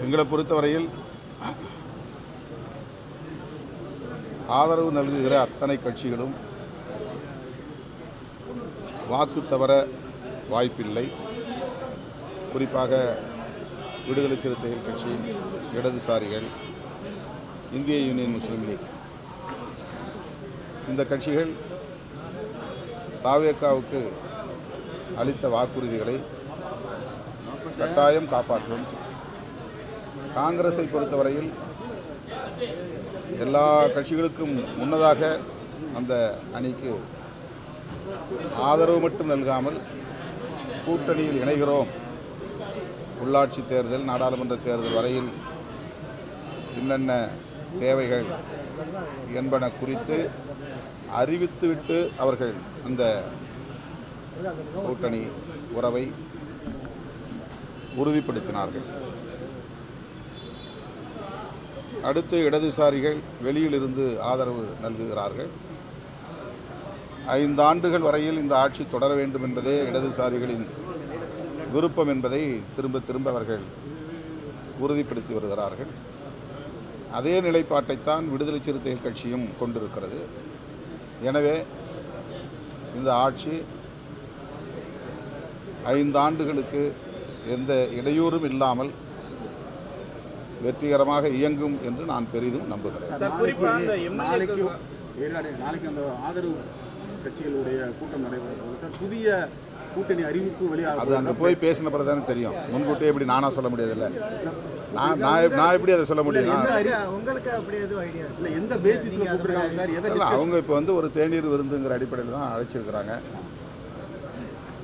எங்களை பொறுத்தவரையில் ஆதரவு நல்குகிற அத்தனை கட்சிகளும் வாக்கு தவற வாய்ப்பில்லை. குறிப்பாக விடுதலை சிறுத்தைகள் கட்சி, இடதுசாரிகள், இந்திய யூனியன் முஸ்லீம் லீக், இந்த கட்சிகள் தாவேகாவுக்கு அளித்த வாக்குறுதிகளை கட்டாயம் காப்பாற்றும். காங்கிரஸை பொறுத்தவரையில் எல்லா கட்சிகளுக்கும் முன்னதாக அந்த அணிக்கு ஆதரவு மட்டும் நல்காமல் கூட்டணியில் இணைகிறோம், உள்ளாட்சி தேர்தல், நாடாளுமன்ற தேர்தல் வரையில் என்னென்ன தேவைகள் என்பன குறித்து அறிவித்துவிட்டு அவர்கள் அந்த கூட்டணி உறவை உறுதிப்படுத்தினார்கள். அடுத்து இடதுசாரிகள் வெளியிலிருந்து ஆதரவு நல்குகிறார்கள். 5 ஆண்டுகள் வரையில் இந்த ஆட்சி தொடர வேண்டும் என்பதே இடதுசாரிகளின் விருப்பம் என்பதை திரும்ப திரும்ப அவர்கள் உறுதிப்படுத்தி வருகிறார்கள். அதே நிலைப்பாட்டைத்தான் விடுதலை சிறுத்தைகள் கட்சியும் கொண்டிருக்கிறது. எனவே இந்த ஆட்சி 5 ஆண்டுகளுக்கு எந்த இடையூறும் இல்லாமல் வெற்றிகரமாக இயங்கும் என்று நான் பெரிதும் நம்புகிறேன். நாளைக்கு அந்த ஆதரவு கட்சிகளுடைய கூட்டம் நடைபெறும். புதிய கூட்டணி அறிவிப்பு வெளியாக அது அங்கே போய் பேசின பிறகு தானே தெரியும். முன்கூட்டியே எப்படி நானா சொல்ல முடியாதுல்ல. நான் எப்படி அதை சொல்ல முடியும்? அவங்க இப்போ வந்து ஒரு தேநீர் விருந்துங்கிற அடிப்படையில் தான் அழைச்சிருக்கிறாங்க.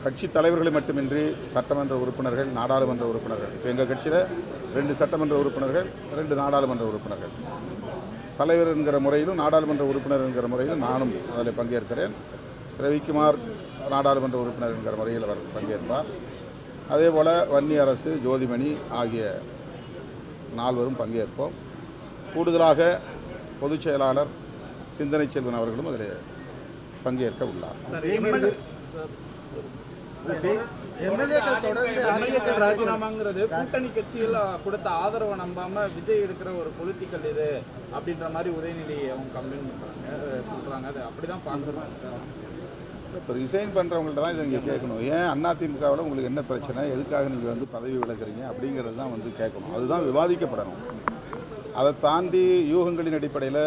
கட்சி தலைவர்களை மட்டுமின்றி சட்டமன்ற உறுப்பினர்கள், நாடாளுமன்ற உறுப்பினர்கள், இப்போ எங்கள் கட்சியில் 2 சட்டமன்ற உறுப்பினர்கள், 2 நாடாளுமன்ற உறுப்பினர்கள், தலைவர் என்கிற முறையிலும் நாடாளுமன்ற உறுப்பினர் என்கிற முறையிலும் நானும் அதில் பங்கேற்கிறேன். ரவிக்குமார் நாடாளுமன்ற உறுப்பினர் என்கிற முறையில் அவர் பங்கேற்பார். அதேபோல் வன்னி அரசு, ஜோதிமணி ஆகிய 4வரும் பங்கேற்போம். கூடுதலாக பொதுச் செயலாளர் சிந்தனை செல்வன் அவர்களும் அதில் பங்கேற்க உள்ளார். ராஜினாமாங்கிறது கூட்டணி கட்சிகள் கொடுத்த ஆதரவை நம்பாம விஜய் எடுக்கிற ஒரு பொலிட்டிக்கல் இது அப்படின்ற மாதிரி உதயநிதி அவங்க கம்ப்ளைண்ட் பண்றாங்க, சொல்றாங்க. அது அப்படிதான் பாக்குறாங்க. இப்போ ரிசைன் பண்ணுறவங்கள்ட்ட தான் இதை நீங்கள் கேட்கணும். ஏன் அதிமுகவில் உங்களுக்கு என்ன பிரச்சனை, எதுக்காக நீங்கள் வந்து பதவி விலகுறீங்க அப்படிங்கிறது தான் வந்து கேட்கணும். அதுதான் விவாதிக்கப்படணும். அதை தாண்டி யூகங்களின் அடிப்படையில்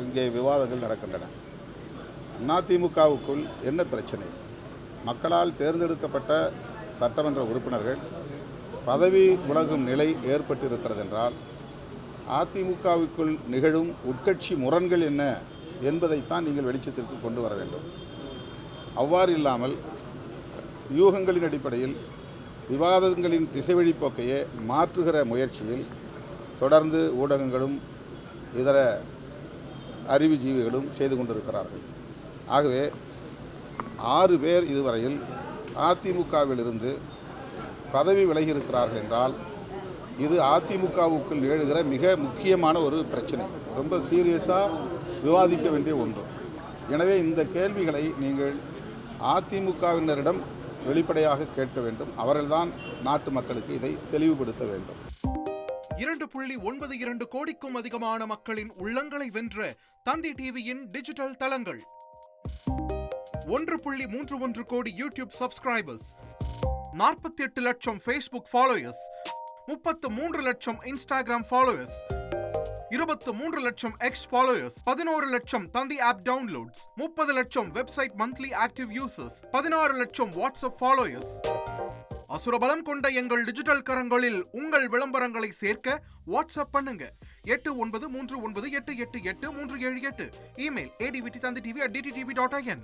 இங்கே விவாதங்கள் நடக்கின்றன. அதிமுகவுக்குள் என்ன பிரச்சனை? மக்களால் தேர்ந்தெடுக்கப்பட்ட சட்டமன்ற உறுப்பினர்கள் பதவி விலகும் நிலை ஏற்பட்டிருக்கிறது என்றால் அதிமுகவுக்குள் நிகழும் உட்கட்சி முரண்கள் என்ன என்பதைத்தான் நீங்கள் வெளிச்சத்திற்கு கொண்டு வர வேண்டும். அவ்வாறு இல்லாமல் யூகங்களின் அடிப்படையில் விவாதங்களின் திசைவழிப்போக்கையே மாற்றுகிற முயற்சியில் தொடர்ந்து ஊடகங்களும் இதர அறிவுஜீவிகளும் செய்து கொண்டிருக்கிறார்கள். ஆகவே 6 பேர் இதுவரையில் அதிமுகவில் இருந்து பதவி விலகியிருக்கிறார்கள் என்றால் இது அதிமுகவுக்குள் எழுகிற மிக முக்கியமான ஒரு பிரச்சனை, ரொம்ப சீரியஸாக விவாதிக்க வேண்டிய ஒன்று. எனவே இந்த கேள்விகளை நீங்கள் அதிமுகவினரிடம் வெளிப்படையாக கேட்க வேண்டும். அவர்கள்தான் நாட்டு மக்களுக்கு இதை தெளிவுபடுத்த வேண்டும். 2.92 கோடிக்கும் அதிகமான மக்களின் உள்ளங்களை வென்ற தந்தி டிவியின் டிஜிட்டல் தளங்கள், 1.31 கோடி யூடியூப் சப்ஸ்கிரைபர்ஸ், 48 லட்சம் ஃபேஸ்புக் ஃபாலோயர்ஸ், 33 லட்சம் இன்ஸ்டாகிராம் ஃபாலோயர்ஸ், 23 லட்சம் எக்ஸ் ஃபாலோயர்ஸ், 11 லட்சம் தந்தி ஆப் டவுன்லோட்ஸ், 30 லட்சம் வெப்சைட் மந்த்லி ஆக்டிவ் யூசர்ஸ், 16 லட்சம் வாட்ஸ்அப் ஃபாலோயர்ஸ். அசுரபலம் கொண்ட எங்கள் டிஜிட்டல் கரங்களில் உங்கள் விளம்பரங்களை சேர்க்க வாட்ஸ்அப் பண்ணுங்க 8939888378. Email advttanditv@dttv.in.